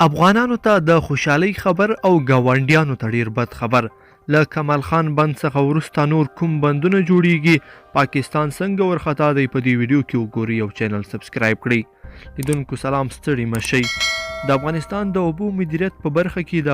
افغانانو ته د خوشحالۍ خبر او ګاونډیانو ته ډیر بد خبر. له کمال خان بند څخه وروسته نور کوم بندونه جوړیږي؟ پاکستان څنګه ورخطا دی؟ په دې ویډیو کې وګورئ او چینل سبسکرایب کړئ. لیدونکو سلام، ستړي مشئ. د افغانستان د اوبو مدیریت په برخه کې د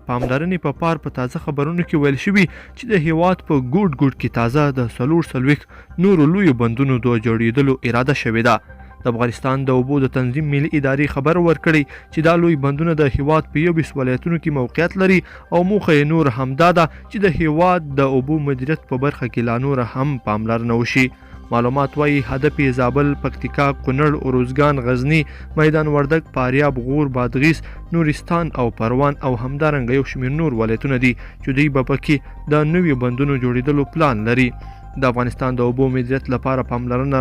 پاملرنې په پار په تازه خبرونو کې ویل شوي چې د هیواد په ګوټ ګوټ کې تازه د 40 نورو لویو بندونو د جوړېدلو اراده شوې ده. د افغانستان د اوبو د تنظیم ملي ادارې خبر ورکړی چې دا لوی بندونه د هیواد په 21 ولایتونو کې موقعیت لري او موخه یې نور همدا ده چې د هیواد د اوبو مدیریت په برخه کې لا نور هم پاملرنه وشي. معلومات وايي هدف یې زابل، پکتیکا، کونړ، اروزګان، غزنی، میدان وردګ، فاریاب، غور، بادغیس، نورستان او پروان او همدارنګه یو شمېر نور ولایتونه دي چې دوی به پکې د نویو بندونو جوړېدلو پلان لري. د افغانستان د اوبو مدیریت لپاره پاملرنه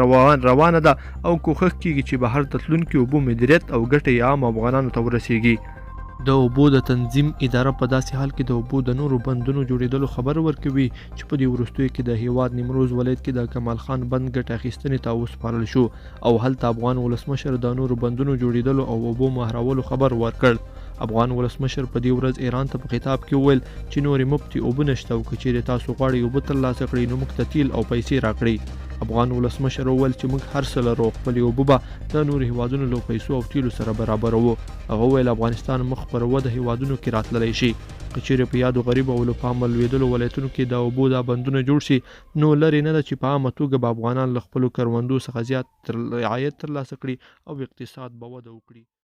روانه ده او کوښښ کیږي چې بهر ته تلونکي اوبو مدیریت او ګټې عام افغانانو ته ورسیږي. د اوبو د تنظیم اداره په داسې حال کې د اوبو د نورو بندونو جوړېدلو خبر ورکوي چې په دې وروستیو کې د هیواد نیمروز ولایت کې د کمال خان بند ګټه اخیستنې ته وسپارل شو او هلته افغان ولسمشر د نورو بندونو جوړېدلو او اوبو مهرولو خبر ورکړ. افغان ولسمشر په دې ورځ ایران ته په خطاب کې وویل چې نورې مفتې اوبه نشته او که چیرې تاسو غواړئ اوبه ترلاسه کړئ نو موږ ته تیل او پیسې راکړئ. افغان ولسمشر وویل چې موږ هر څه لرو، خپلې اوبه به د نورو هیوادونو له پیسو او تیلو سره برابروو. هغه وویل افغانستان مخ پر وده هیوادونو کې راتللی شي. که چیرې په یادو غریبو او له پامه لوېدلو ولایتونو کې د اوبو دا بندونه جوړ شي نو لرې نه ده چې په عامه توګه به افغانان له خپلو کروندو څخه زیات عاید ترلاسه کړي او اقتصاد به وده وکړي.